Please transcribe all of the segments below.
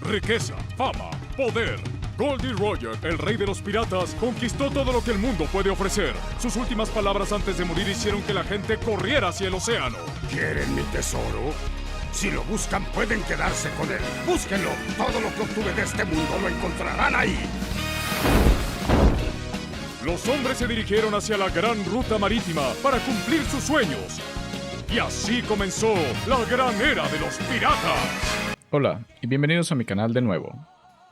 riqueza, fama, poder. Goldie Roger, el rey de los piratas, conquistó todo lo que el mundo puede ofrecer. Sus últimas palabras antes de morir hicieron que la gente corriera hacia el océano. ¿Quieren mi tesoro? Si lo buscan, pueden quedarse con él. ¡Búsquenlo! Todo lo que obtuve de este mundo lo encontrarán ahí. Los hombres se dirigieron hacia la gran ruta marítima para cumplir sus sueños. Y así comenzó la gran era de los piratas. Hola y bienvenidos a mi canal de nuevo.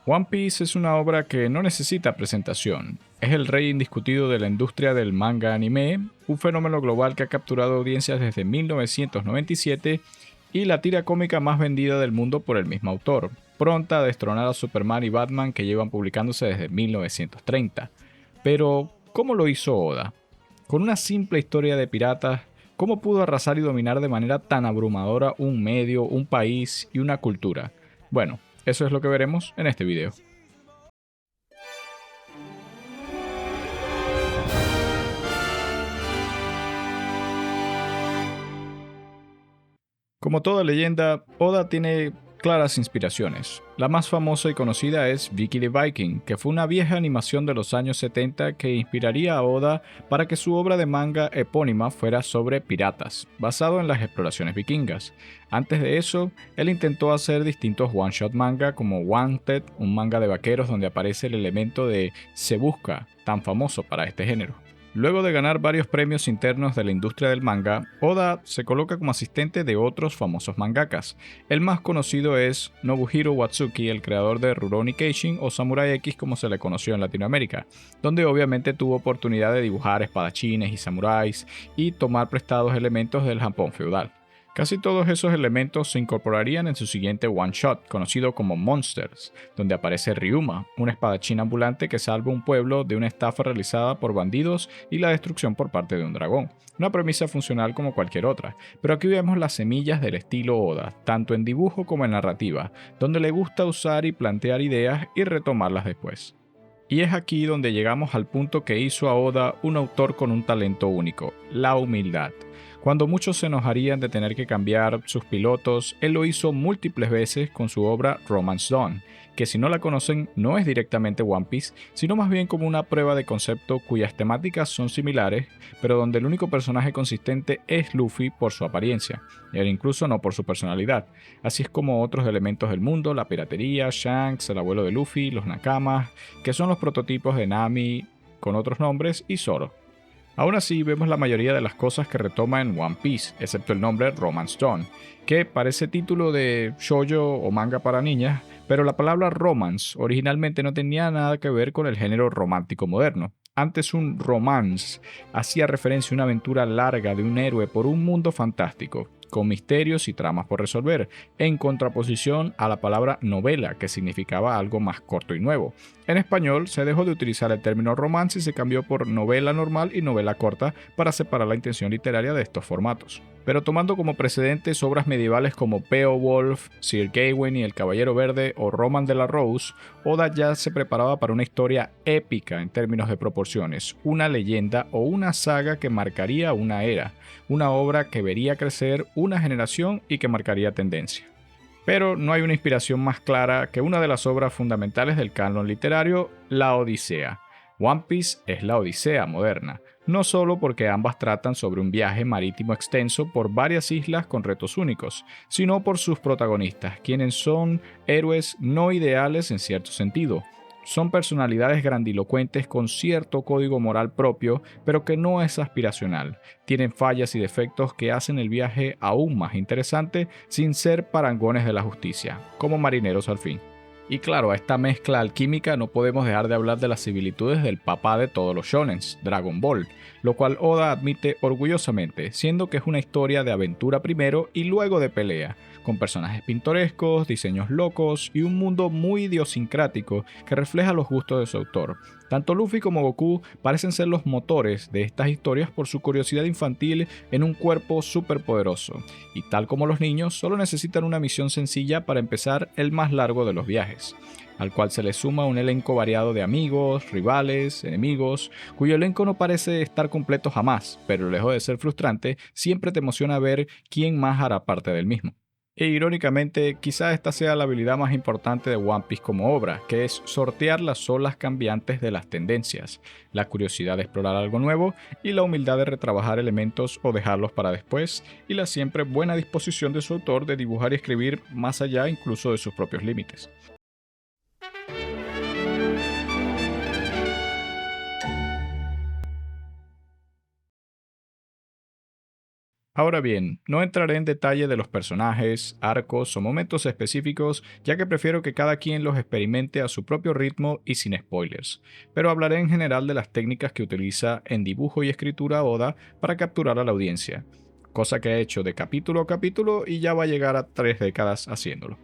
One Piece es una obra que no necesita presentación. Es el rey indiscutido de la industria del manga anime, un fenómeno global que ha capturado audiencias desde 1997 y la tira cómica más vendida del mundo por el mismo autor, pronta a destronar a Superman y Batman que llevan publicándose desde 1930. Pero, ¿cómo lo hizo Oda? Con una simple historia de piratas, ¿cómo pudo arrasar y dominar de manera tan abrumadora un medio, un país y una cultura? Bueno, eso es lo que veremos en este video. Como toda leyenda, Oda tiene claras inspiraciones. La más famosa y conocida es Vicky the Viking, que fue una vieja animación de los años 70 que inspiraría a Oda para que su obra de manga epónima fuera sobre piratas, basado en las exploraciones vikingas. Antes de eso, él intentó hacer distintos one-shot manga como Wanted, un manga de vaqueros donde aparece el elemento de se busca, tan famoso para este género. Luego de ganar varios premios internos de la industria del manga, Oda se coloca como asistente de otros famosos mangakas. El más conocido es Nobuhiro Watsuki, el creador de Rurouni Kenshin o Samurai X como se le conoció en Latinoamérica, donde obviamente tuvo oportunidad de dibujar espadachines y samuráis y tomar prestados elementos del Japón feudal. Casi todos esos elementos se incorporarían en su siguiente one-shot, conocido como Monsters, donde aparece Ryuma, un espadachín ambulante que salva un pueblo de una estafa realizada por bandidos y la destrucción por parte de un dragón. Una premisa funcional como cualquier otra, pero aquí vemos las semillas del estilo Oda, tanto en dibujo como en narrativa, donde le gusta usar y plantear ideas y retomarlas después. Y es aquí donde llegamos al punto que hizo a Oda un autor con un talento único, la humildad. Cuando muchos se enojarían de tener que cambiar sus pilotos, él lo hizo múltiples veces con su obra Romance Dawn, que si no la conocen no es directamente One Piece, sino más bien como una prueba de concepto cuyas temáticas son similares, pero donde el único personaje consistente es Luffy por su apariencia, e incluso no por su personalidad. Así es como otros elementos del mundo, la piratería, Shanks, el abuelo de Luffy, los Nakamas, que son los prototipos de Nami con otros nombres, y Zoro. Aún así, vemos la mayoría de las cosas que retoma en One Piece, excepto el nombre Romance Dawn, que parece título de shoujo o manga para niñas, pero la palabra romance originalmente no tenía nada que ver con el género romántico moderno. Antes un romance hacía referencia a una aventura larga de un héroe por un mundo fantástico, con misterios y tramas por resolver, en contraposición a la palabra novela, que significaba algo más corto y nuevo. En español se dejó de utilizar el término romance y se cambió por novela normal y novela corta para separar la intención literaria de estos formatos. Pero tomando como precedentes obras medievales como Beowulf, Sir Gawain y el Caballero Verde o Roman de la Rose, Oda ya se preparaba para una historia épica en términos de proporciones, una leyenda o una saga que marcaría una era, una obra que vería crecer una generación y que marcaría tendencia. Pero no hay una inspiración más clara que una de las obras fundamentales del canon literario, la Odisea. One Piece es la Odisea moderna, no solo porque ambas tratan sobre un viaje marítimo extenso por varias islas con retos únicos, sino por sus protagonistas, quienes son héroes no ideales en cierto sentido. Son personalidades grandilocuentes con cierto código moral propio, pero que no es aspiracional. Tienen fallas y defectos que hacen el viaje aún más interesante sin ser parangones de la justicia, como marineros al fin. Y claro, a esta mezcla alquímica no podemos dejar de hablar de las similitudes del papá de todos los shonens, Dragon Ball, lo cual Oda admite orgullosamente, siendo que es una historia de aventura primero y luego de pelea, con personajes pintorescos, diseños locos y un mundo muy idiosincrático que refleja los gustos de su autor. Tanto Luffy como Goku parecen ser los motores de estas historias por su curiosidad infantil en un cuerpo superpoderoso, y tal como los niños, solo necesitan una misión sencilla para empezar el más largo de los viajes, al cual se le suma un elenco variado de amigos, rivales, enemigos, cuyo elenco no parece estar completo jamás, pero lejos de ser frustrante, siempre te emociona ver quién más hará parte del mismo. E irónicamente, quizá esta sea la habilidad más importante de One Piece como obra, que es sortear las olas cambiantes de las tendencias, la curiosidad de explorar algo nuevo y la humildad de retrabajar elementos o dejarlos para después, y la siempre buena disposición de su autor de dibujar y escribir más allá incluso de sus propios límites. Ahora bien, no entraré en detalle de los personajes, arcos o momentos específicos, ya que prefiero que cada quien los experimente a su propio ritmo y sin spoilers, pero hablaré en general de las técnicas que utiliza en dibujo y escritura Oda para capturar a la audiencia, cosa que ha hecho de capítulo a capítulo y ya va a llegar a 3 décadas haciéndolo.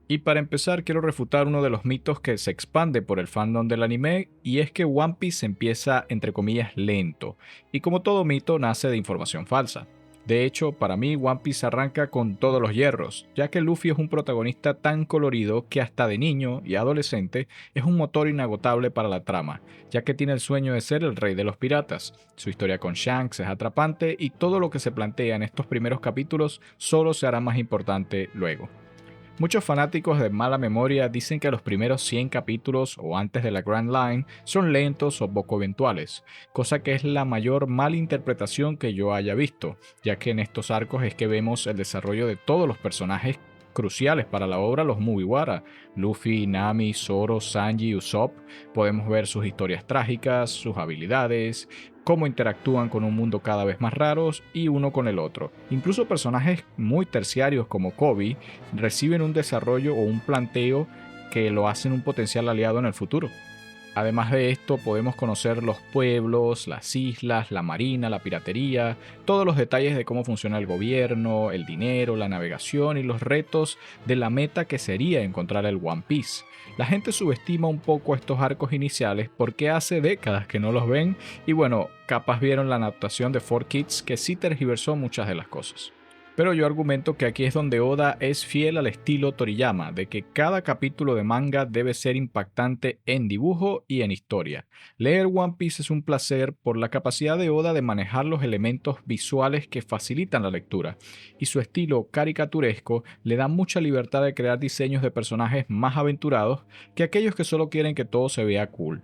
Y para empezar quiero refutar uno de los mitos que se expande por el fandom del anime, y es que One Piece empieza entre comillas lento, y como todo mito nace de información falsa. De hecho, para mí One Piece arranca con todos los hierros, ya que Luffy es un protagonista tan colorido que hasta de niño y adolescente es un motor inagotable para la trama, ya que tiene el sueño de ser el rey de los piratas. Su historia con Shanks es atrapante y todo lo que se plantea en estos primeros capítulos solo se hará más importante luego. Muchos fanáticos de mala memoria dicen que los primeros 100 capítulos o antes de la Grand Line son lentos o poco eventuales, cosa que es la mayor malinterpretación que yo haya visto, ya que en estos arcos es que vemos el desarrollo de todos los personajes cruciales para la obra, los Mugiwara: Luffy, Nami, Zoro, Sanji, Usopp. Podemos ver sus historias trágicas, sus habilidades, cómo interactúan con un mundo cada vez más raros y uno con el otro. Incluso personajes muy terciarios como Kobe reciben un desarrollo o un planteo que lo hacen un potencial aliado en el futuro. Además de esto, podemos conocer los pueblos, las islas, la marina, la piratería, todos los detalles de cómo funciona el gobierno, el dinero, la navegación y los retos de la meta que sería encontrar el One Piece. La gente subestima un poco estos arcos iniciales porque hace décadas que no los ven, y bueno, capaz vieron la adaptación de 4Kids que sí tergiversó muchas de las cosas. Pero yo argumento que aquí es donde Oda es fiel al estilo Toriyama, de que cada capítulo de manga debe ser impactante en dibujo y en historia. Leer One Piece es un placer por la capacidad de Oda de manejar los elementos visuales que facilitan la lectura, y su estilo caricaturesco le da mucha libertad de crear diseños de personajes más aventurados que aquellos que solo quieren que todo se vea cool.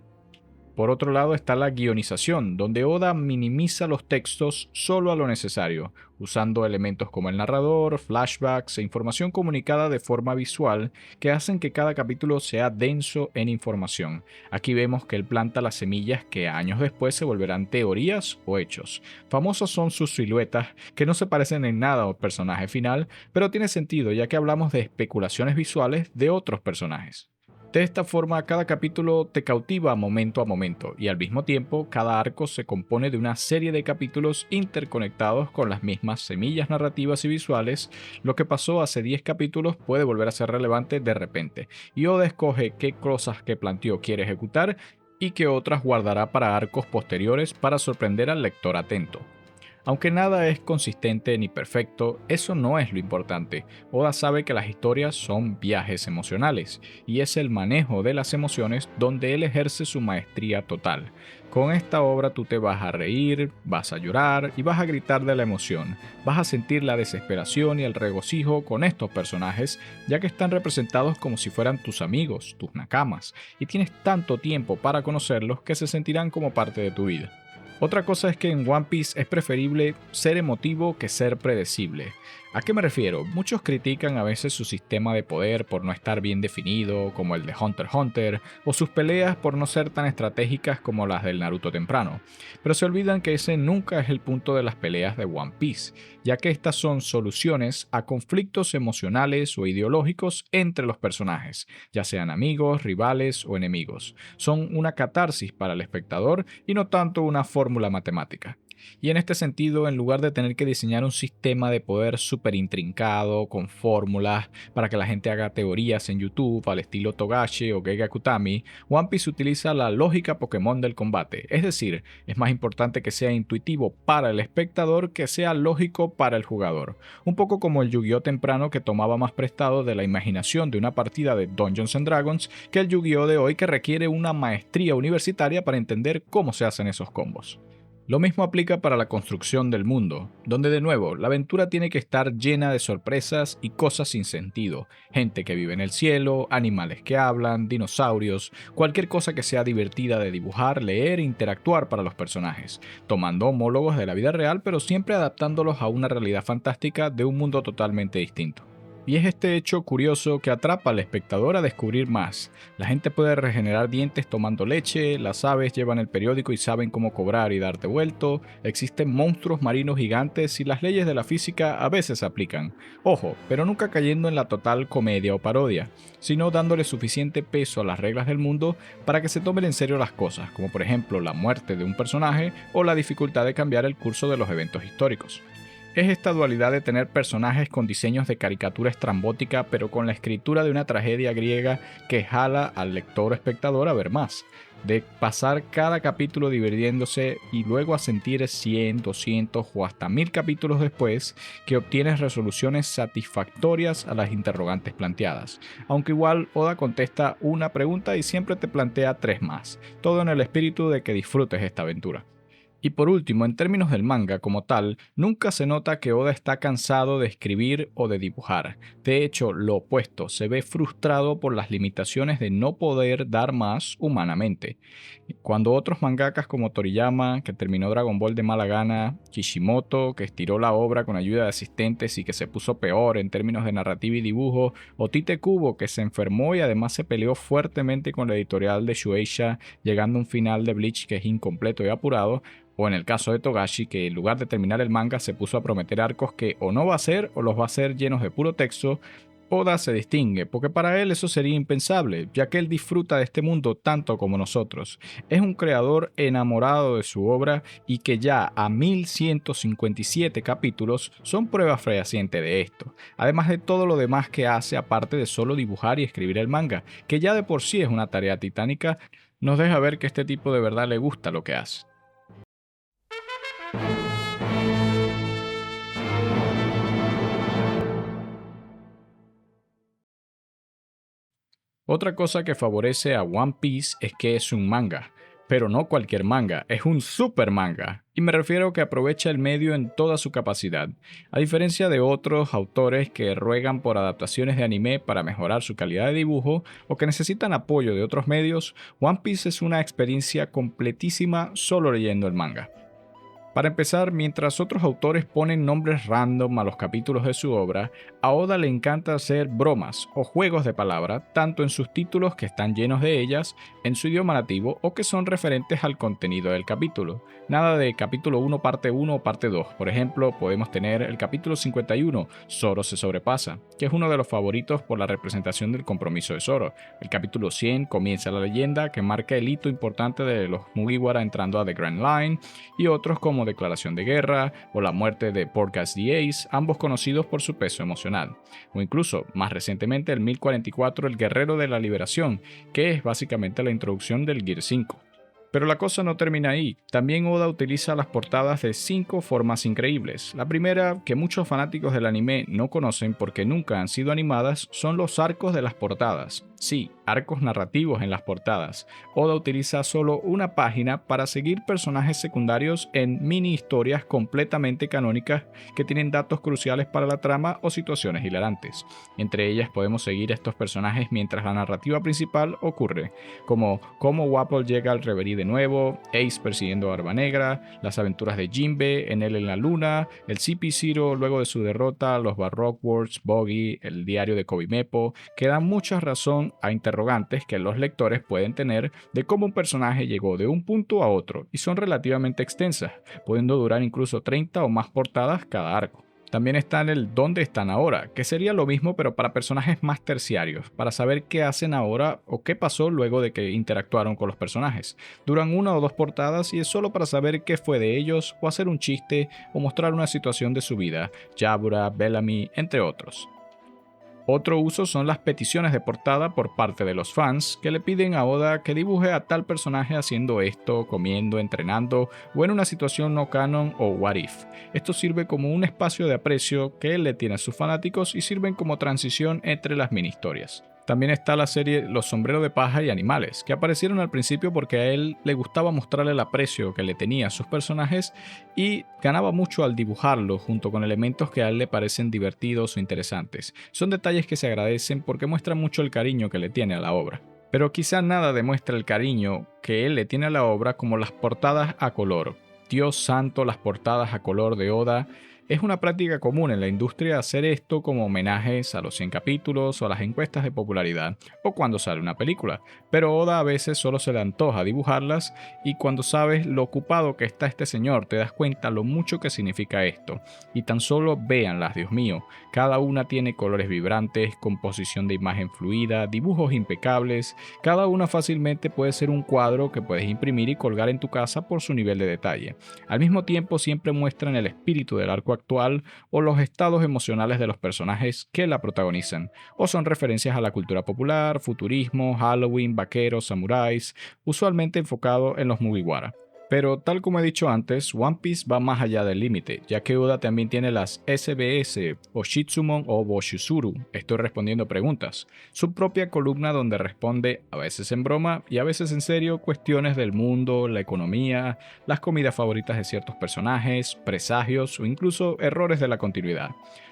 Por otro lado está la guionización, donde Oda minimiza los textos solo a lo necesario, usando elementos como el narrador, flashbacks e información comunicada de forma visual que hacen que cada capítulo sea denso en información. Aquí vemos que él planta las semillas que años después se volverán teorías o hechos. Famosas son sus siluetas, que no se parecen en nada al personaje final, pero tiene sentido ya que hablamos de especulaciones visuales de otros personajes. De esta forma, cada capítulo te cautiva momento a momento, y al mismo tiempo, cada arco se compone de una serie de capítulos interconectados con las mismas semillas narrativas y visuales. Lo que pasó hace 10 capítulos puede volver a ser relevante de repente, y Oda escoge qué cosas que planteó quiere ejecutar y qué otras guardará para arcos posteriores para sorprender al lector atento. Aunque nada es consistente ni perfecto, eso no es lo importante. Oda sabe que las historias son viajes emocionales, y es el manejo de las emociones donde él ejerce su maestría total. Con esta obra tú te vas a reír, vas a llorar y vas a gritar de la emoción. Vas a sentir la desesperación y el regocijo con estos personajes, ya que están representados como si fueran tus amigos, tus nakamas, y tienes tanto tiempo para conocerlos que se sentirán como parte de tu vida. Otra cosa es que en One Piece es preferible ser emotivo que ser predecible. ¿A qué me refiero? Muchos critican a veces su sistema de poder por no estar bien definido, como el de Hunter x Hunter, o sus peleas por no ser tan estratégicas como las del Naruto temprano. Pero se olvidan que ese nunca es el punto de las peleas de One Piece, ya que estas son soluciones a conflictos emocionales o ideológicos entre los personajes, ya sean amigos, rivales o enemigos. Son una catarsis para el espectador y no tanto una fórmula matemática. Y en este sentido, en lugar de tener que diseñar un sistema de poder súper intrincado, con fórmulas para que la gente haga teorías en YouTube al estilo Togashi o Gege Akutami, One Piece utiliza la lógica Pokémon del combate. Es decir, es más importante que sea intuitivo para el espectador que sea lógico para el jugador. Un poco como el Yu-Gi-Oh temprano, que tomaba más prestado de la imaginación de una partida de Dungeons and Dragons que el Yu-Gi-Oh de hoy, que requiere una maestría universitaria para entender cómo se hacen esos combos. Lo mismo aplica para la construcción del mundo, donde de nuevo la aventura tiene que estar llena de sorpresas y cosas sin sentido, gente que vive en el cielo, animales que hablan, dinosaurios, cualquier cosa que sea divertida de dibujar, leer e interactuar para los personajes, tomando homólogos de la vida real pero siempre adaptándolos a una realidad fantástica de un mundo totalmente distinto. Y es este hecho curioso que atrapa al espectador a descubrir más. La gente puede regenerar dientes tomando leche, las aves llevan el periódico y saben cómo cobrar y dar devuelto, existen monstruos marinos gigantes y las leyes de la física a veces se aplican. Ojo, pero nunca cayendo en la total comedia o parodia, sino dándole suficiente peso a las reglas del mundo para que se tomen en serio las cosas, como por ejemplo la muerte de un personaje o la dificultad de cambiar el curso de los eventos históricos. Es esta dualidad de tener personajes con diseños de caricatura estrambótica pero con la escritura de una tragedia griega que jala al lector o espectador a ver más, de pasar cada capítulo divirtiéndose y luego a sentir 100, 200 o hasta 1000 capítulos después que obtienes resoluciones satisfactorias a las interrogantes planteadas. Aunque igual Oda contesta una pregunta y siempre te plantea 3 más, todo en el espíritu de que disfrutes esta aventura. Y por último, en términos del manga como tal, nunca se nota que Oda está cansado de escribir o de dibujar. De hecho, lo opuesto, se ve frustrado por las limitaciones de no poder dar más humanamente. Cuando otros mangakas como Toriyama, que terminó Dragon Ball de mala gana, Kishimoto, que estiró la obra con ayuda de asistentes y que se puso peor en términos de narrativa y dibujo, o Tite Kubo, que se enfermó y además se peleó fuertemente con la editorial de Shueisha, llegando a un final de Bleach que es incompleto y apurado, o en el caso de Togashi, que en lugar de terminar el manga se puso a prometer arcos que o no va a hacer o los va a hacer llenos de puro texto, Oda se distingue, porque para él eso sería impensable, ya que él disfruta de este mundo tanto como nosotros. Es un creador enamorado de su obra y que ya a 1157 capítulos son prueba fehaciente de esto, además de todo lo demás que hace aparte de solo dibujar y escribir el manga, que ya de por sí es una tarea titánica, nos deja ver que este tipo de verdad le gusta lo que hace. Otra cosa que favorece a One Piece es que es un manga, pero no cualquier manga, es un super manga, y me refiero a que aprovecha el medio en toda su capacidad, a diferencia de otros autores que ruegan por adaptaciones de anime para mejorar su calidad de dibujo o que necesitan apoyo de otros medios. One Piece es una experiencia completísima solo leyendo el manga. Para empezar, mientras otros autores ponen nombres random a los capítulos de su obra, a Oda le encanta hacer bromas o juegos de palabra, tanto en sus títulos que están llenos de ellas, en su idioma nativo o que son referentes al contenido del capítulo. Nada de capítulo 1 parte 1 o parte 2. Por ejemplo, podemos tener el capítulo 51, Zoro se sobrepasa, que es uno de los favoritos por la representación del compromiso de Zoro. El capítulo 100 comienza la leyenda, que marca el hito importante de los Mugiwara entrando a The Grand Line, y otros como Declaración de Guerra o la muerte de Porcas the Ace, ambos conocidos por su peso emocional. O incluso, más recientemente, el 1044, el Guerrero de la Liberación, que es básicamente la introducción del Gear 5. Pero la cosa no termina ahí. También Oda utiliza las portadas de 5 formas increíbles. La primera, que muchos fanáticos del anime no conocen porque nunca han sido animadas, son los arcos de las portadas. Sí, arcos narrativos en las portadas. Oda utiliza solo una página para seguir personajes secundarios en mini historias completamente canónicas que tienen datos cruciales para la trama o situaciones hilarantes. Entre ellas podemos seguir a estos personajes mientras la narrativa principal ocurre, como cómo Wapol llega al Reverie de nuevo, Ace persiguiendo a Barba Negra, las aventuras de Jinbe, Enel en la luna, el CP0 luego de su derrota, los Baroque Wars, Boggy, el diario de Kobimepo, que dan mucha razón a interrogantes que los lectores pueden tener de cómo un personaje llegó de un punto a otro y son relativamente extensas, pudiendo durar incluso 30 o más portadas cada arco. También está en el ¿dónde están ahora?, que sería lo mismo pero para personajes más terciarios, para saber qué hacen ahora o qué pasó luego de que interactuaron con los personajes. Duran 1 o 2 portadas y es solo para saber qué fue de ellos o hacer un chiste o mostrar una situación de su vida, Yabura, Bellamy, entre otros. Otro uso son las peticiones de portada por parte de los fans que le piden a Oda que dibuje a tal personaje haciendo esto, comiendo, entrenando o en una situación no canon o what if. Esto sirve como un espacio de aprecio que él le tiene a sus fanáticos y sirven como transición entre las mini historias. También está la serie Los sombreros de paja y animales, que aparecieron al principio porque a él le gustaba mostrarle el aprecio que le tenía a sus personajes y ganaba mucho al dibujarlos junto con elementos que a él le parecen divertidos o interesantes. Son detalles que se agradecen porque muestran mucho el cariño que le tiene a la obra. Pero quizá nada demuestra el cariño que él le tiene a la obra como las portadas a color. Dios santo, las portadas a color de Oda. Es una práctica común en la industria hacer esto como homenajes a los 100 capítulos o a las encuestas de popularidad o cuando sale una película, pero Oda a veces solo se le antoja dibujarlas y cuando sabes lo ocupado que está este señor te das cuenta lo mucho que significa esto. Y tan solo véanlas, Dios mío, cada una tiene colores vibrantes, composición de imagen fluida, dibujos impecables, cada una fácilmente puede ser un cuadro que puedes imprimir y colgar en tu casa por su nivel de detalle. Al mismo tiempo siempre muestran el espíritu del arco actual o los estados emocionales de los personajes que la protagonizan, o son referencias a la cultura popular, futurismo, Halloween, vaqueros, samuráis, usualmente enfocado en los Mugiwara. Pero tal como he dicho antes, One Piece va más allá del límite, ya que Oda también tiene las SBS o Shitsumon o Boshizuru, estoy respondiendo preguntas, su propia columna donde responde, a veces en broma y a veces en serio, cuestiones del mundo, la economía, las comidas favoritas de ciertos personajes, presagios o incluso errores de la continuidad.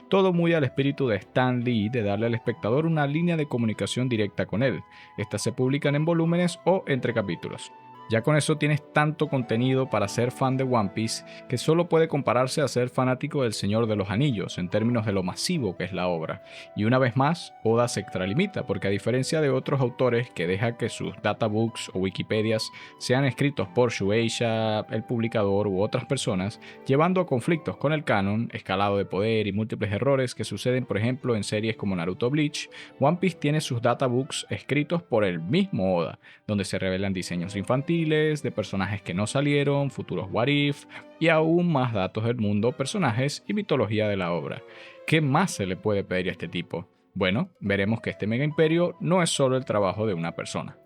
Todo muy al espíritu de Stan Lee de darle al espectador una línea de comunicación directa con él. Estas se publican en volúmenes o entre capítulos. Ya con eso tienes tanto contenido para ser fan de One Piece que solo puede compararse a ser fanático del Señor de los Anillos en términos de lo masivo que es la obra. Y una vez más, Oda se extralimita porque a diferencia de otros autores que deja que sus databooks o wikipedias sean escritos por Shueisha, el publicador u otras personas, llevando a conflictos con el canon, escalado de poder y múltiples errores que suceden por ejemplo en series como Naruto Bleach, One Piece tiene sus databooks escritos por el mismo Oda, donde se revelan diseños infantiles, de personajes que no salieron, futuros what if y aún más datos del mundo, personajes y mitología de la obra. ¿Qué más se le puede pedir a este tipo? Bueno, veremos que este mega imperio no es solo el trabajo de una persona.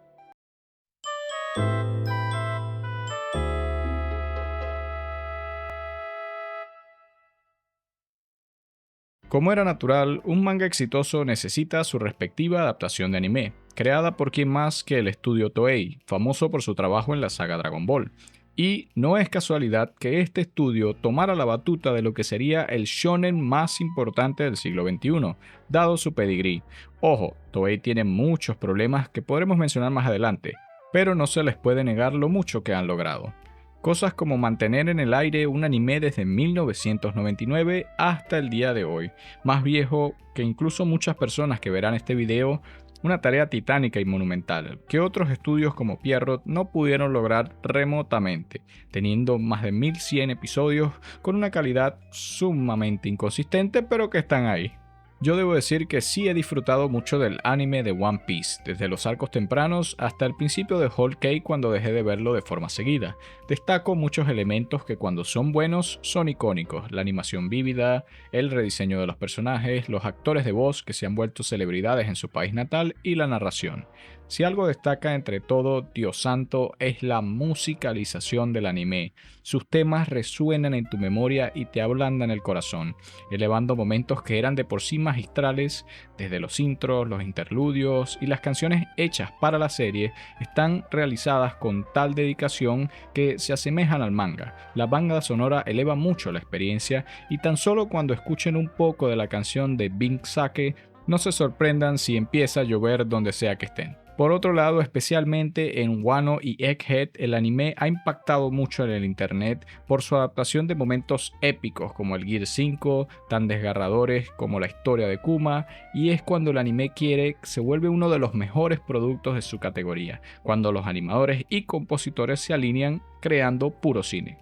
Como era natural, un manga exitoso necesita su respectiva adaptación de anime, creada por quien más que el estudio Toei, famoso por su trabajo en la saga Dragon Ball. Y no es casualidad que este estudio tomara la batuta de lo que sería el shonen más importante del siglo XXI, dado su pedigrí. Ojo, Toei tiene muchos problemas que podremos mencionar más adelante, pero no se les puede negar lo mucho que han logrado. Cosas como mantener en el aire un anime desde 1999 hasta el día de hoy, más viejo que incluso muchas personas que verán este video, una tarea titánica y monumental que otros estudios como Pierrot no pudieron lograr remotamente, teniendo más de 1100 episodios con una calidad sumamente inconsistente pero que están ahí. Yo debo decir que sí he disfrutado mucho del anime de One Piece, desde los arcos tempranos hasta el principio de Whole Cake cuando dejé de verlo de forma seguida. Destaco muchos elementos que cuando son buenos son icónicos, la animación vívida, el rediseño de los personajes, los actores de voz que se han vuelto celebridades en su país natal y la narración. Si algo destaca entre todo, Dios santo, es la musicalización del anime. Sus temas resuenan en tu memoria y te ablandan el corazón, elevando momentos que eran de por sí magistrales, desde los intros, los interludios y las canciones hechas para la serie están realizadas con tal dedicación que se asemejan al manga. La banda sonora eleva mucho la experiencia y tan solo cuando escuchen un poco de la canción de Bing Sake, no se sorprendan si empieza a llover donde sea que estén. Por otro lado, especialmente en Wano y Egghead, el anime ha impactado mucho en el internet por su adaptación de momentos épicos como el Gear 5, tan desgarradores como la historia de Kuma, y es cuando el anime quiere se vuelve uno de los mejores productos de su categoría, cuando los animadores y compositores se alinean creando puro cine.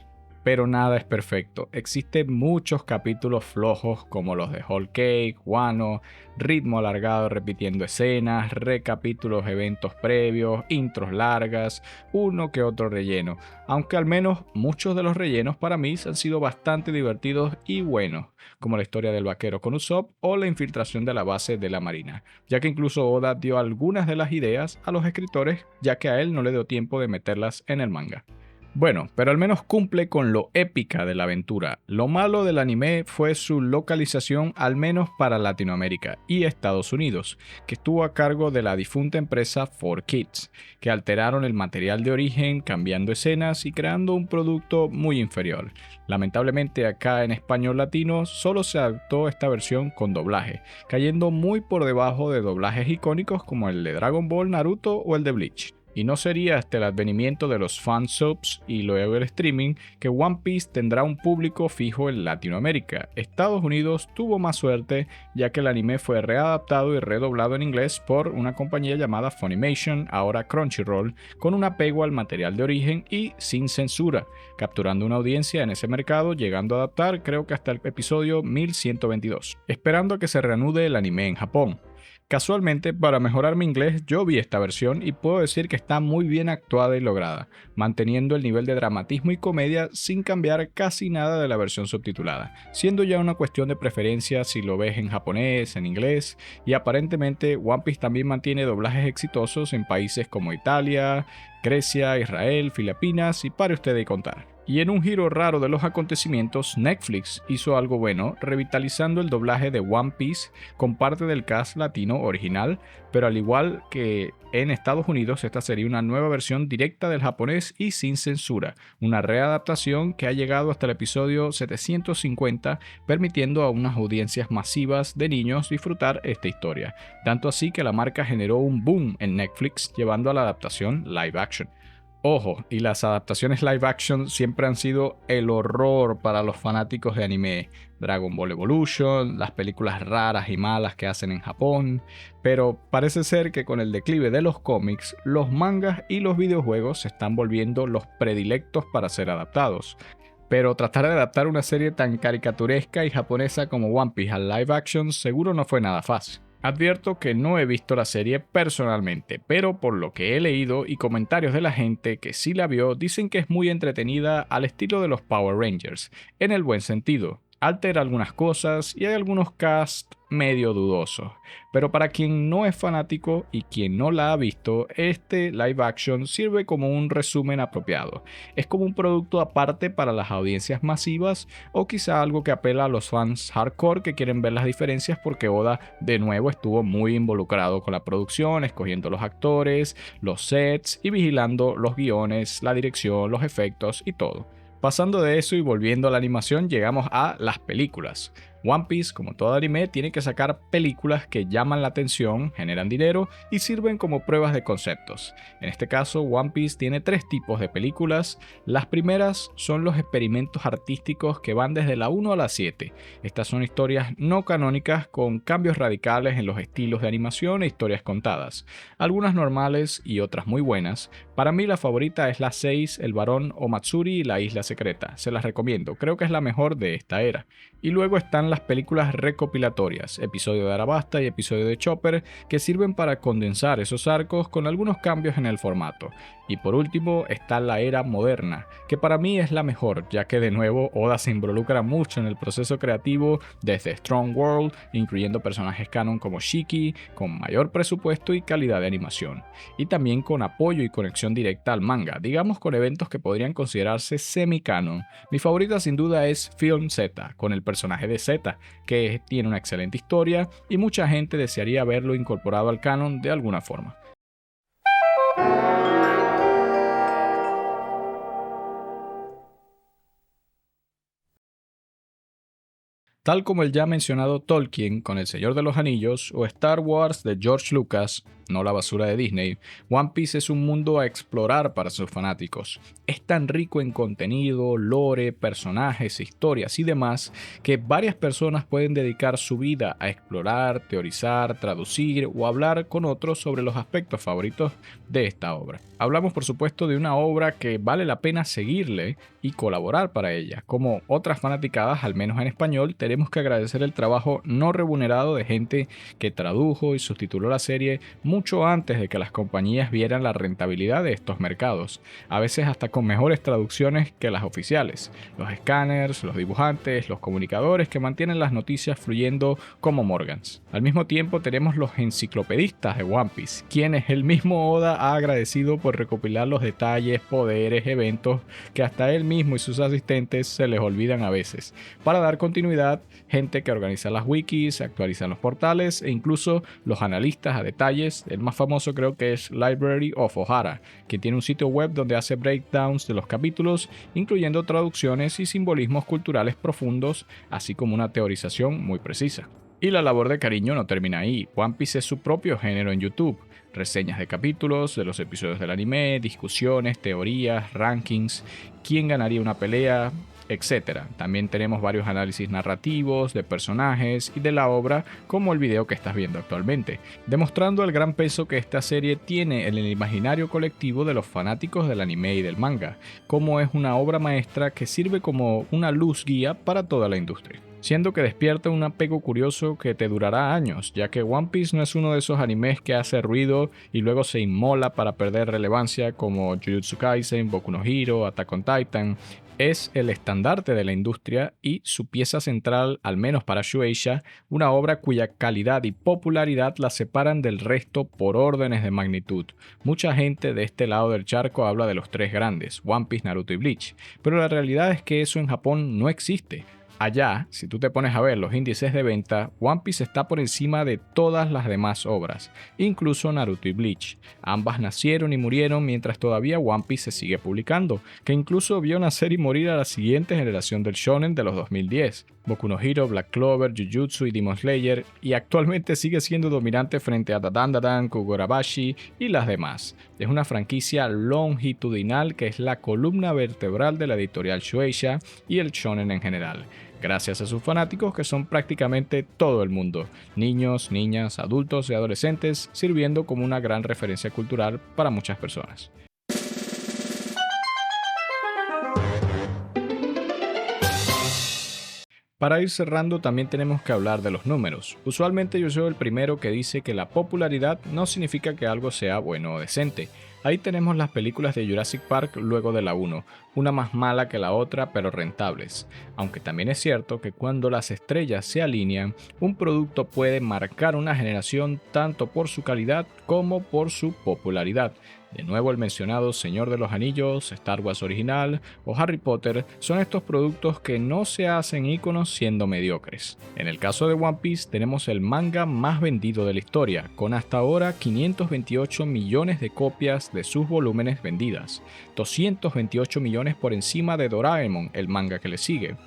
Pero nada es perfecto. Existen muchos capítulos flojos como los de Whole Cake, Wano, ritmo alargado repitiendo escenas, recapítulos eventos previos, intros largas, uno que otro relleno. Aunque al menos muchos de los rellenos para mí han sido bastante divertidos y buenos, como la historia del vaquero con Usopp o la infiltración de la base de la marina, ya que incluso Oda dio algunas de las ideas a los escritores ya que a él no le dio tiempo de meterlas en el manga. Bueno, pero al menos cumple con lo épica de la aventura. Lo malo del anime fue su localización, al menos para Latinoamérica y Estados Unidos, que estuvo a cargo de la difunta empresa 4Kids, que alteraron el material de origen, cambiando escenas y creando un producto muy inferior. Lamentablemente acá en español latino solo se adaptó esta versión con doblaje, cayendo muy por debajo de doblajes icónicos como el de Dragon Ball, Naruto o el de Bleach. Y no sería hasta el advenimiento de los fansubs y luego el streaming que One Piece tendrá un público fijo en Latinoamérica. Estados Unidos tuvo más suerte, ya que el anime fue readaptado y redoblado en inglés por una compañía llamada Funimation, ahora Crunchyroll, con un apego al material de origen y sin censura, capturando una audiencia en ese mercado, llegando a adaptar creo que hasta el episodio 1122, esperando a que se reanude el anime en Japón. Casualmente, para mejorar mi inglés, yo vi esta versión y puedo decir que está muy bien actuada y lograda, manteniendo el nivel de dramatismo y comedia sin cambiar casi nada de la versión subtitulada, siendo ya una cuestión de preferencia si lo ves en japonés, en inglés, y aparentemente One Piece también mantiene doblajes exitosos en países como Italia, Grecia, Israel, Filipinas y pare usted de contar. Y en un giro raro de los acontecimientos, Netflix hizo algo bueno, revitalizando el doblaje de One Piece con parte del cast latino original, pero al igual que en Estados Unidos, esta sería una nueva versión directa del japonés y sin censura, una readaptación que ha llegado hasta el episodio 750, permitiendo a unas audiencias masivas de niños disfrutar esta historia, tanto así que la marca generó un boom en Netflix, llevando a la adaptación live action. Ojo, y las adaptaciones live action siempre han sido el horror para los fanáticos de anime. Dragon Ball Evolution, las películas raras y malas que hacen en Japón, pero parece ser que con el declive de los cómics, los mangas y los videojuegos se están volviendo los predilectos para ser adaptados. Pero tratar de adaptar una serie tan caricaturesca y japonesa como One Piece al live action seguro no fue nada fácil. Advierto que no he visto la serie personalmente, pero por lo que he leído y comentarios de la gente que sí la vio, dicen que es muy entretenida al estilo de los Power Rangers, en el buen sentido. Altera algunas cosas y hay algunos casts medio dudosos, pero para quien no es fanático y quien no la ha visto, este live action sirve como un resumen apropiado. Es como un producto aparte para las audiencias masivas o quizá algo que apela a los fans hardcore que quieren ver las diferencias porque Oda de nuevo estuvo muy involucrado con la producción, escogiendo los actores, los sets y vigilando los guiones, la dirección, los efectos y todo. Pasando de eso y volviendo a la animación, llegamos a las películas. One Piece, como todo anime, tiene que sacar películas que llaman la atención, generan dinero y sirven como pruebas de conceptos. En este caso, One Piece tiene 3 tipos de películas. Las primeras son los experimentos artísticos que van desde la 1 a la 7. Estas son historias no canónicas con cambios radicales en los estilos de animación e historias contadas. Algunas normales y otras muy buenas. Para mí la favorita es la 6, El Barón Omatsuri y La Isla Secreta. Se las recomiendo, creo que es la mejor de esta era. Y luego están las películas recopilatorias, episodio de Arabasta y episodio de Chopper, que sirven para condensar esos arcos con algunos cambios en el formato. Y por último está la era moderna, que para mí es la mejor, ya que de nuevo Oda se involucra mucho en el proceso creativo desde Strong World, incluyendo personajes canon como Shiki, con mayor presupuesto y calidad de animación. Y también con apoyo y conexión directa al manga, digamos con eventos que podrían considerarse semi-canon. Mi favorita sin duda es Film Z, con el personaje de Z, que tiene una excelente historia y mucha gente desearía verlo incorporado al canon de alguna forma. Tal como el ya mencionado Tolkien con El Señor de los Anillos o Star Wars de George Lucas, no la basura de Disney, One Piece es un mundo a explorar para sus fanáticos. Es tan rico en contenido, lore, personajes, historias y demás que varias personas pueden dedicar su vida a explorar, teorizar, traducir o hablar con otros sobre los aspectos favoritos de esta obra. Hablamos por supuesto de una obra que vale la pena seguirle y colaborar para ella. Como otras fanaticadas, al menos en español, tenemos que agradecer el trabajo no remunerado de gente que tradujo y subtituló la serie mucho antes de que las compañías vieran la rentabilidad de estos mercados, a veces hasta con mejores traducciones que las oficiales. Los escáneres, los dibujantes, los comunicadores que mantienen las noticias fluyendo como Morgans. Al mismo tiempo tenemos los enciclopedistas de One Piece, quienes el mismo Oda ha agradecido por recopilar los detalles, poderes, eventos que hasta él mismo y sus asistentes se les olvidan a veces. Para dar continuidad, gente que organiza las wikis, actualizan los portales e incluso los analistas a detalles. El más famoso creo que es Library of Ohara, que tiene un sitio web donde hace breakdowns de los capítulos, incluyendo traducciones y simbolismos culturales profundos, así como una teorización muy precisa. Y la labor de cariño no termina ahí. One Piece es su propio género en YouTube. Reseñas de capítulos, de los episodios del anime, discusiones, teorías, rankings, quién ganaría una pelea, etc. También tenemos varios análisis narrativos, de personajes y de la obra, como el video que estás viendo actualmente, demostrando el gran peso que esta serie tiene en el imaginario colectivo de los fanáticos del anime y del manga, como es una obra maestra que sirve como una luz guía para toda la industria. Siendo que despierta un apego curioso que te durará años, ya que One Piece no es uno de esos animes que hace ruido y luego se inmola para perder relevancia como Jujutsu Kaisen, Boku no Hero, Attack on Titan. Es el estandarte de la industria y su pieza central, al menos para Shueisha, una obra cuya calidad y popularidad la separan del resto por órdenes de magnitud. Mucha gente de este lado del charco habla de los tres grandes, One Piece, Naruto y Bleach, pero la realidad es que eso en Japón no existe. Allá, si tú te pones a ver los índices de venta, One Piece está por encima de todas las demás obras, incluso Naruto y Bleach. Ambas nacieron y murieron mientras todavía One Piece se sigue publicando, que incluso vio nacer y morir a la siguiente generación del shonen de los 2010. Boku no Hero, Black Clover, Jujutsu y Demon Slayer, y actualmente sigue siendo dominante frente a Dandadan, Kugurabashi y las demás. Es una franquicia longitudinal que es la columna vertebral de la editorial Shueisha y el shonen en general, gracias a sus fanáticos que son prácticamente todo el mundo, niños, niñas, adultos y adolescentes, sirviendo como una gran referencia cultural para muchas personas. Para ir cerrando también tenemos que hablar de los números. Usualmente yo soy el primero que dice que la popularidad no significa que algo sea bueno o decente. Ahí tenemos las películas de Jurassic Park luego de la 1, una más mala que la otra pero rentables. Aunque también es cierto que cuando las estrellas se alinean, un producto puede marcar una generación tanto por su calidad como por su popularidad. De nuevo el mencionado Señor de los Anillos, Star Wars original o Harry Potter son estos productos que no se hacen íconos siendo mediocres. En el caso de One Piece tenemos el manga más vendido de la historia, con hasta ahora 528 millones de copias de sus volúmenes vendidas, 228 millones por encima de Doraemon, el manga que le sigue.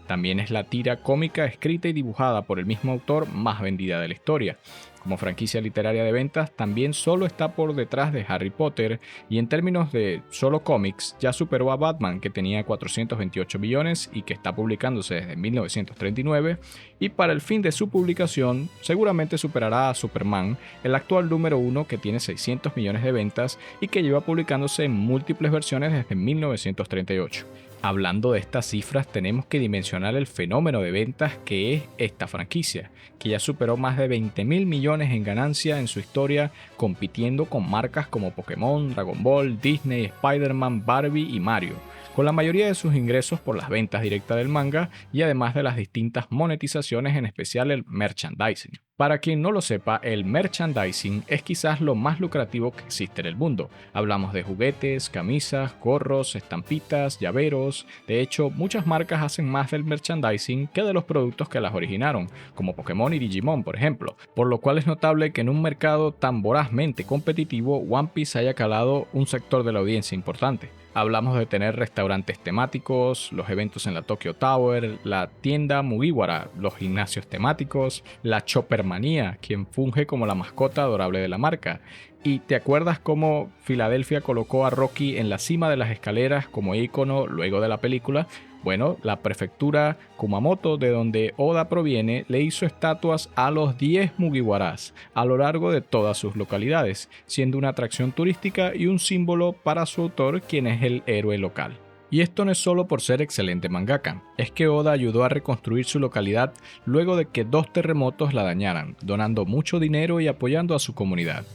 También es la tira cómica escrita y dibujada por el mismo autor más vendida de la historia. Como franquicia literaria de ventas, también solo está por detrás de Harry Potter y en términos de solo cómics ya superó a Batman, que tenía 428 millones y que está publicándose desde 1939, y para el fin de su publicación seguramente superará a Superman, el actual número 1 que tiene 600 millones de ventas y que lleva publicándose en múltiples versiones desde 1938. Hablando de estas cifras, tenemos que dimensionar el fenómeno de ventas que es esta franquicia, que ya superó más de 20.000 millones en ganancia en su historia, compitiendo con marcas como Pokémon, Dragon Ball, Disney, Spider-Man, Barbie y Mario, con la mayoría de sus ingresos por las ventas directas del manga y además de las distintas monetizaciones, en especial el merchandising. Para quien no lo sepa, el merchandising es quizás lo más lucrativo que existe en el mundo. Hablamos de juguetes, camisas, gorros, estampitas, llaveros. De hecho, muchas marcas hacen más del merchandising que de los productos que las originaron, como Pokémon y Digimon, por ejemplo. Por lo cual es notable que en un mercado tan vorazmente competitivo, One Piece haya calado un sector de la audiencia importante. Hablamos de tener restaurantes temáticos, los eventos en la Tokyo Tower, la tienda Mugiwara, los gimnasios temáticos, la Choppermanía, quien funge como la mascota adorable de la marca. ¿Y te acuerdas cómo Filadelfia colocó a Rocky en la cima de las escaleras como ícono luego de la película? Bueno, la prefectura Kumamoto, de donde Oda proviene, le hizo estatuas a los 10 Mugiwaras a lo largo de todas sus localidades, siendo una atracción turística y un símbolo para su autor, quien es el héroe local. Y esto no es solo por ser excelente mangaka, es que Oda ayudó a reconstruir su localidad luego de que 2 terremotos la dañaran, donando mucho dinero y apoyando a su comunidad.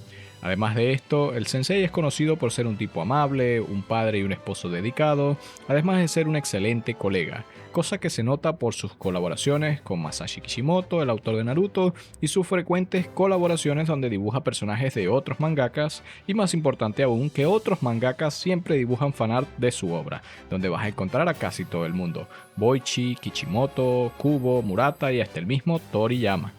Además de esto, el sensei es conocido por ser un tipo amable, un padre y un esposo dedicado, además de ser un excelente colega, cosa que se nota por sus colaboraciones con Masashi Kishimoto, el autor de Naruto, y sus frecuentes colaboraciones donde dibuja personajes de otros mangakas, y más importante aún, que otros mangakas siempre dibujan fanart de su obra, donde vas a encontrar a casi todo el mundo: Boichi, Kishimoto, Kubo, Murata y hasta el mismo Toriyama.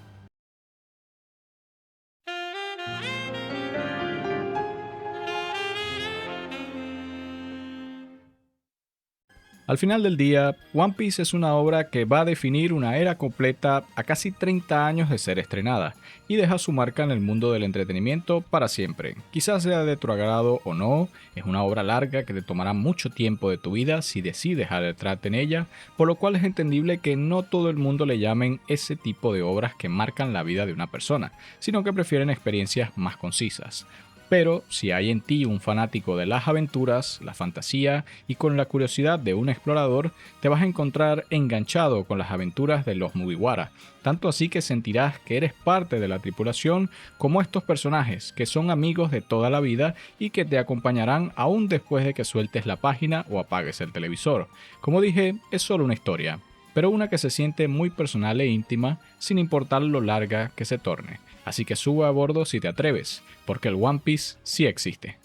Al final del día, One Piece es una obra que va a definir una era completa a casi 30 años de ser estrenada, y deja su marca en el mundo del entretenimiento para siempre. Quizás sea de tu agrado o no, es una obra larga que te tomará mucho tiempo de tu vida si decides adentrarte en ella, por lo cual es entendible que no todo el mundo le llamen ese tipo de obras que marcan la vida de una persona, sino que prefieren experiencias más concisas. Pero si hay en ti un fanático de las aventuras, la fantasía y con la curiosidad de un explorador, te vas a encontrar enganchado con las aventuras de los Mugiwara, tanto así que sentirás que eres parte de la tripulación como estos personajes, que son amigos de toda la vida y que te acompañarán aún después de que sueltes la página o apagues el televisor. Como dije, es solo una historia, pero una que se siente muy personal e íntima sin importar lo larga que se torne. Así que sube a bordo si te atreves, porque el One Piece sí existe.